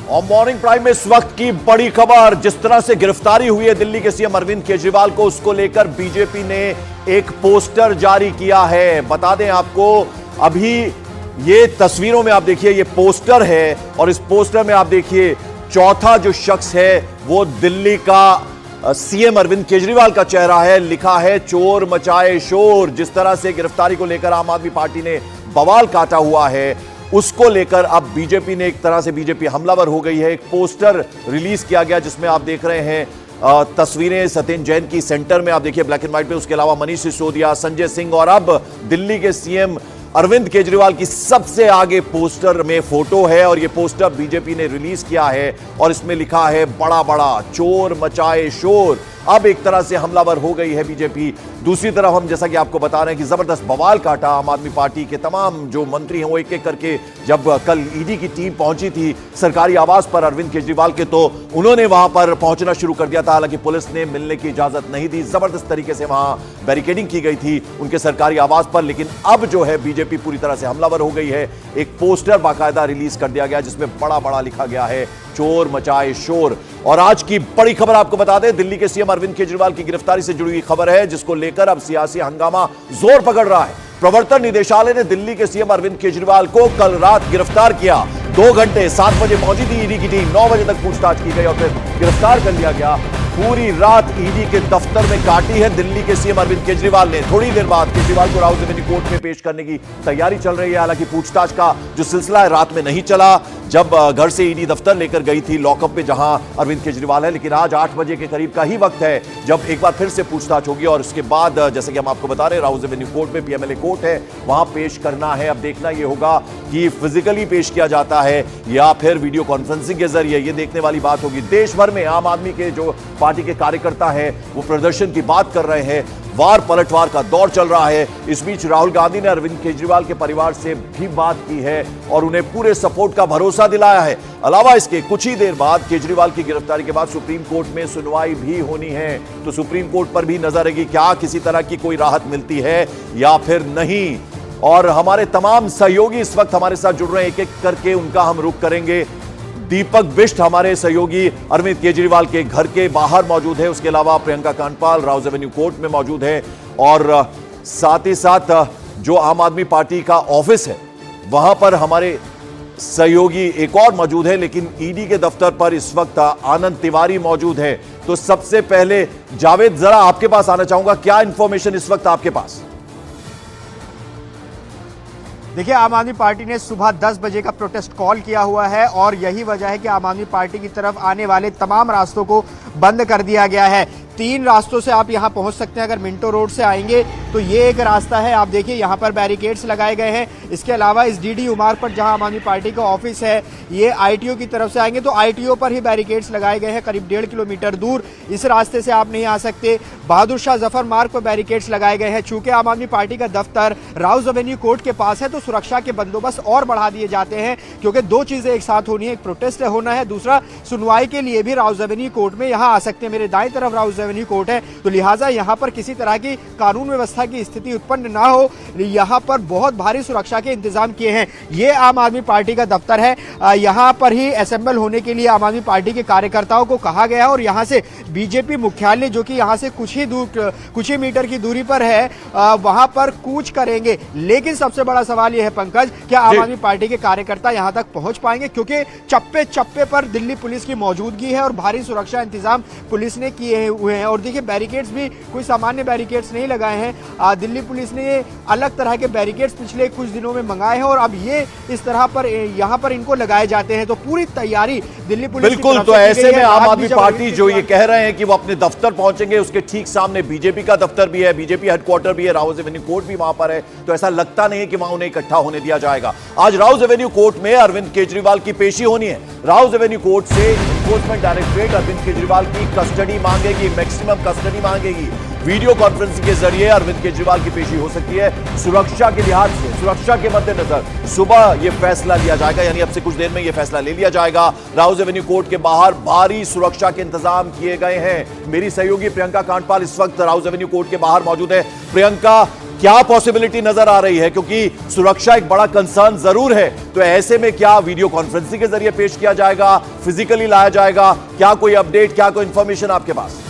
और morning prime में इस वक्त की बड़ी खबर, जिस तरह से गिरफ्तारी हुई है दिल्ली के सीएम अरविंद केजरीवाल को, उसको लेकर बीजेपी ने एक पोस्टर जारी किया है। बता दें आपको, अभी ये तस्वीरों में आप देखिए, ये पोस्टर है और इस पोस्टर में आप देखिए चौथा जो शख्स है वो दिल्ली का सीएम अरविंद केजरीवाल का चेहरा है। लिखा है चोर मचाए शोर। जिस तरह से गिरफ्तारी को लेकर आम आदमी पार्टी ने बवाल काटा हुआ है, उसको लेकर अब बीजेपी ने एक तरह से बीजेपी हमलावर हो गई है। एक पोस्टर रिलीज किया गया जिसमें आप देख रहे हैं तस्वीरें सत्येंद्र जैन की सेंटर में आप देखिए ब्लैक एंड व्हाइट पे, उसके अलावा मनीष सिसोदिया, संजय सिंह और अब दिल्ली के सीएम अरविंद केजरीवाल की सबसे आगे पोस्टर में फोटो है। और यह पोस्टर बीजेपी ने रिलीज किया है और इसमें लिखा है बड़ा बड़ा चोर मचाए शोर। अब एक तरह से हमलावर हो गई है बीजेपी। दूसरी तरफ हम जैसा कि आपको बता रहे हैं कि जबरदस्त बवाल काटा आम आदमी पार्टी के तमाम जो मंत्री हैं वो एक एक करके, जब कल ईडी की टीम पहुंची थी सरकारी आवास पर अरविंद केजरीवाल के, तो उन्होंने वहां पर पहुंचना शुरू कर दिया था। हालांकि पुलिस ने मिलने की इजाजत नहीं दी, जबरदस्त तरीके से वहां बैरिकेडिंग की गई थी उनके सरकारी आवास पर। लेकिन अब जो है बीजेपी पूरी तरह से हमलावर हो गई है। एक पोस्टर बाकायदा रिलीज कर दिया गया जिसमें बड़ा बड़ा लिखा गया है चोर मचाए शोर। और आज की बड़ी खबर आपको बता दें, दिल्ली के सीएम अरविंद केजरीवाल की गिरफ्तारी से जुड़ी हुई खबर है, जिसको लेकर अब सियासी हंगामा जोर पकड़ रहा है। प्रवर्तन निदेशालय ने दिल्ली के सीएम अरविंद केजरीवाल को कल रात गिरफ्तार किया। 2 घंटे 7 बजे पहुंची थी ईडी की टीम, 9 बजे तक पूछताछ की गई और फिर गिरफ्तार कर लिया गया। पूरी रात ईडी के दफ्तर में काटी है दिल्ली के सीएम अरविंद केजरीवाल ने। थोड़ी देर बाद केजरीवाल को राउज एवेन्यू कोर्ट में पेश करने की तैयारी चल रही है। हालांकि पूछताछ का जो सिलसिला है रात में नहीं चला, जब घर से ईडी दफ्तर लेकर गई थी लॉकअप पे जहां अरविंद केजरीवाल है। लेकिन आज 8 बजे के करीब का ही वक्त है जब एक बार फिर से पूछताछ होगी और उसके बाद जैसे कि हम आपको बता रहे हैं राउज एवेन्यू कोर्ट में पीएमएलए कोर्ट है, वहां पेश करना है। अब देखना यह होगा कि फिजिकली पेश किया जाता है या फिर वीडियो कॉन्फ्रेंसिंग के जरिए, यह देखने वाली बात होगी। देश भर में आम आदमी के जो पार्टी के कार्यकर्ता है वो प्रदर्शन की बात कर रहे हैं, वार पलटवार का दौर चल रहा है। इस बीच राहुल गांधी ने अरविंद केजरीवाल के परिवार से भी बात की है और उन्हें पूरे सपोर्ट का भरोसा दिलाया है। अलावा इसके कुछ ही देर बाद केजरीवाल की गिरफ्तारी के बाद सुप्रीम कोर्ट में सुनवाई भी होनी है, तो सुप्रीम कोर्ट पर भी नजर रहेगी क्या किसी तरह की कोई राहत मिलती है या फिर नहीं। और हमारे तमाम सहयोगी इस वक्त हमारे साथ जुड़ रहे हैं, एक एक करके उनका हम रुख करेंगे। दीपक बिष्ट हमारे सहयोगी अरविंद केजरीवाल के घर के बाहर मौजूद है, उसके अलावा प्रियंका कांडपाल राउज एवेन्यू कोर्ट में मौजूद है और साथ ही साथ जो आम आदमी पार्टी का ऑफिस है वहां पर हमारे सहयोगी एक और मौजूद है। लेकिन ईडी के दफ्तर पर इस वक्त आनंद तिवारी मौजूद है। तो सबसे पहले जावेद, जरा आपके पास आना चाहूंगा, क्या इंफॉर्मेशन इस वक्त आपके पास? देखिए, आम आदमी पार्टी ने सुबह 10 बजे का प्रोटेस्ट कॉल किया हुआ है और यही वजह है कि आम आदमी पार्टी की तरफ आने वाले तमाम रास्तों को बंद कर दिया गया है। 3 रास्तों से आप यहां पहुंच सकते हैं। अगर मिंटो रोड से आएंगे तो ये एक रास्ता है, आप देखिए यहां पर बैरिकेड्स लगाए गए हैं। इसके अलावा इस डीडी उमार पर जहां आम आदमी पार्टी का ऑफिस है, ये आईटीओ की तरफ से आएंगे तो आईटीओ पर ही बैरिकेड्स लगाए गए हैं करीब 1.5 किलोमीटर दूर। इस रास्ते से आप नहीं आ सकते। बहादुर शाह जफर मार्ग पर बैरिकेड्स लगाए गए हैं। चूंकि आम आदमी पार्टी का दफ्तर राउज एवेन्यू कोर्ट के पास है तो सुरक्षा के बंदोबस्त और बढ़ा दिए जाते हैं, क्योंकि 2 चीजें एक साथ होनी है, एक प्रोटेस्ट होना है, दूसरा सुनवाई के लिए भी राउज एवेन्यू कोर्ट में यहां आ सकते हैं। मेरे दाएं तरफ राउज एवेन्यू कोर्ट है, तो लिहाजा यहां पर किसी तरह की कानून व्यवस्था की स्थिति उत्पन्न ना हो, यहां पर बहुत भारी सुरक्षा के इंतजाम किए हैं। ये आम आदमी पार्टी का दफ्तर है, यहां पर ही असेंबल होने के लिए आम आदमी पार्टी के कार्यकर्ताओं को कहा गया है और यहां से बीजेपी मुख्यालय जो कि यहां से कुछ ही मीटर की दूरी पर है, वहां पर कूच करेंगे। लेकिन सबसे बड़ा सवाल यह है पंकज, क्या आम आदमी पार्टी के कार्यकर्ता यहां तक पहुंच पाएंगे? क्योंकि चप्पे चप्पे पर दिल्ली पुलिस की मौजूदगी है और भारी सुरक्षा इंतजाम पुलिस ने किए हुए हैं। और देखिए, बैरिकेड्स भी कोई सामान्य बैरिकेड्स नहीं लगाए हैं। दिल्ली पुलिस ने अलग तरह के बैरिकेड्स पिछले कुछ दिनों में मंगाए हैं और अब ये इस तरह पर यहां पर इनको लगाए जाते हैं। तो पूरी तैयारी दिल्ली पुलिस बिल्कुल, तो ऐसे में आम आदमी पार्टी जो ये कह रहे हैं कि वो अपने दफ्तर पहुंचेंगे, उसके ठीक सामने बीजेपी का दफ्तर भी है, बीजेपी हेडक्वार्टर भी है, राउज एवेन्यू कोर्ट भी वहां पर है। तो ऐसा लगता नहीं है कि वहां उन्हें इकट्ठा होने दिया जाएगा। आज राउज एवेन्यू कोर्ट में अरविंद केजरीवाल की पेशी होनी है। राउज एवेन्यू कोर्ट से एनफोर्समेंट डायरेक्टरेट अरविंद केजरीवाल की कस्टडी मांगेगी, मैक्सिमम कस्टडी मांगेगी। वीडियो कॉन्फ्रेंसिंग के जरिए अरविंद केजरीवाल की पेशी हो सकती है। सुरक्षा के लिहाज से, सुरक्षा के मद्देनजर सुबह यह फैसला लिया जाएगा, यानी अब से कुछ देर में यह फैसला ले लिया जाएगा। राउज एवेन्यू कोर्ट के बाहर भारी सुरक्षा के इंतजाम किए गए हैं। मेरी सहयोगी प्रियंका कांडपाल इस वक्त राउज एवेन्यू कोर्ट के बाहर मौजूद है। प्रियंका, क्या पॉसिबिलिटी नजर आ रही है, क्योंकि सुरक्षा एक बड़ा कंसर्न जरूर है। तो ऐसे में क्या वीडियो कॉन्फ्रेंसिंग के जरिए पेश किया जाएगा, फिजिकली लाया जाएगा, क्या कोई अपडेट, क्या कोई इंफॉर्मेशन आपके पास?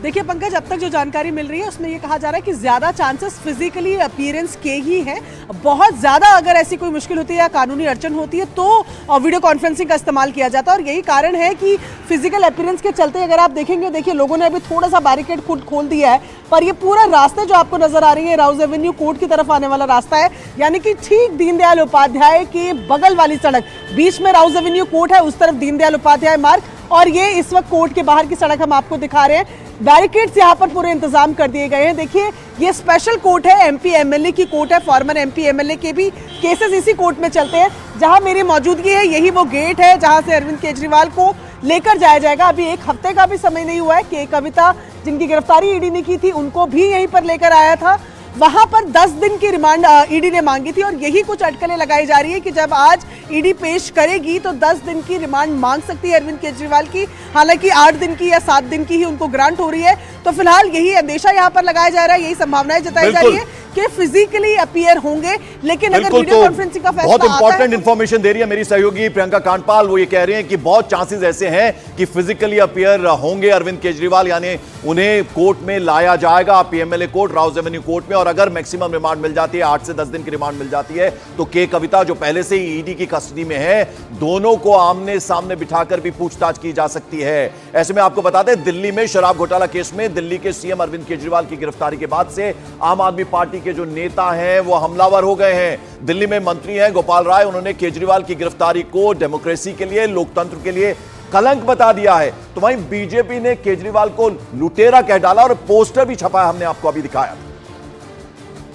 देखिए पंकज, अब तक जो जानकारी मिल रही है उसमें ये कहा जा रहा है कि ज्यादा चांसेस फिजिकली अपीयरेंस के ही हैं। बहुत ज्यादा अगर ऐसी कोई मुश्किल होती है या कानूनी अड़चन होती है तो वीडियो कॉन्फ्रेंसिंग का इस्तेमाल किया जाता है, और यही कारण है कि फिजिकल अपीयरेंस के चलते अगर आप देखेंगे, देखिए लोगों ने अभी थोड़ा सा बैरिकेड खुद खोल दिया है, पर ये पूरा रास्ता जो आपको नजर आ रही है राउज एवेन्यू कोर्ट की तरफ आने वाला रास्ता है, यानी कि ठीक दीनदयाल उपाध्याय के बगल वाली सड़क, बीच में राउज एवेन्यू कोर्ट है, उस तरफ दीनदयाल उपाध्याय मार्ग, और ये इस वक्त कोर्ट के बाहर की सड़क हम आपको दिखा रहे हैं। बैरिकेड्स यहाँ पर पूरे इंतजाम कर दिए गए हैं। देखिए ये स्पेशल कोर्ट है, एमपी एमएलए की कोर्ट है, फॉर्मर एमपी एमएलए के भी केसेस इसी कोर्ट में चलते हैं। जहां मेरी मौजूदगी है यही वो गेट है जहां से अरविंद केजरीवाल को लेकर जाया जाएगा। अभी एक हफ्ते का भी समय नहीं हुआ है कि कविता जिनकी गिरफ्तारी ईडी ने की थी उनको भी यहीं पर लेकर आया था। वहां पर 10 दिन की रिमांड ईडी ने मांगी थी, और यही कुछ अटकलें लगाई जा रही है कि जब आज ईडी पेश करेगी तो 10 दिन की रिमांड मांग सकती है अरविंद केजरीवाल की। हालांकि 8 दिन की या 7 दिन की ही उनको ग्रांट हो रही है। तो फिलहाल यही अंदेशा यहाँ पर लगाया जा रहा है, यही संभावनाएं जताई जा रही है कि फिजिकली अपीयर होंगे, लेकिन अगर वीडियो कॉन्फ्रेंसिंग का फैसला बहुत इंपॉर्टेंट आता है इंफॉर्मेशन दे रही है मेरी सहयोगी प्रियंका कांडपाल। वो ये कह रहे हैं कि बहुत चांसेस ऐसे हैं कि फिजिकली अपीयर होंगे अरविंद केजरीवाल, यानी उन्हें कोर्ट में लाया जाएगा, PMLA court, Rouse Avenue court में, और अगर मैक्सिमम रिमांड मिल जाती है, 8 से 10 दिन की रिमांड मिल जाती है, तो के कविता जो पहले से ही ईडी की कस्टडी में है, दोनों को आमने सामने बिठाकर भी पूछताछ की जा सकती है। ऐसे में आपको बता दें, दिल्ली में शराब घोटाला केस में दिल्ली के सीएम अरविंद केजरीवाल की गिरफ्तारी के बाद से आम आदमी पार्टी के जो नेता हैं वो हमलावर हो गए हैं। दिल्ली में मंत्री हैं गोपाल राय, उन्होंने केजरीवाल की गिरफ्तारी को डेमोक्रेसी के लिए, लोकतंत्र के लिए कलंक बता दिया है। तो वहीं बीजेपी ने केजरीवाल को लुटेरा कह डाला और पोस्टर भी छपाया, हमने आपको अभी दिखाया।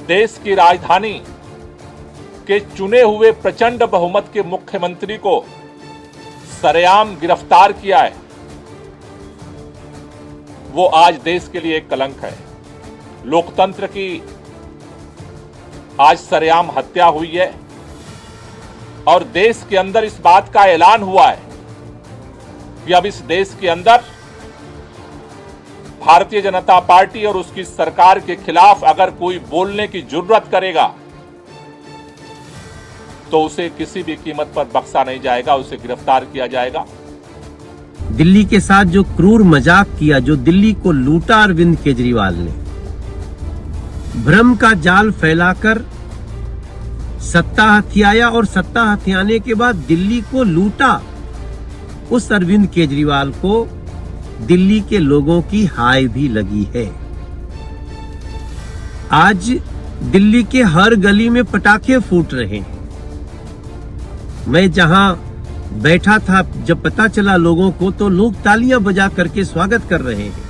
देश की राजधानी के चुने हुए प्रचंड बहुमत के मुख्यमंत्री को सरेआम गिरफ्तार किया है, वो आज देश के लिए एक कलंक है। लोकतंत्र की आज सरेआम हत्या हुई है, और देश के अंदर इस बात का ऐलान हुआ है कि अब इस देश के अंदर भारतीय जनता पार्टी और उसकी सरकार के खिलाफ अगर कोई बोलने की जुर्रत करेगा तो उसे किसी भी कीमत पर बख्शा नहीं जाएगा, उसे गिरफ्तार किया जाएगा। दिल्ली के साथ जो क्रूर मजाक किया, जो दिल्ली को लूटा अरविंद केजरीवाल ने, भ्रम का जाल फैलाकर सत्ता हथियाया, और सत्ता हथियाने के बाद दिल्ली को लूटा, उस अरविंद केजरीवाल को दिल्ली के लोगों की हाय भी लगी है। आज दिल्ली के हर गली में पटाखे फूट रहे हैं। मैं जहां बैठा था, जब पता चला लोगों को, तो लोग तालियां बजा करके स्वागत कर रहे हैं।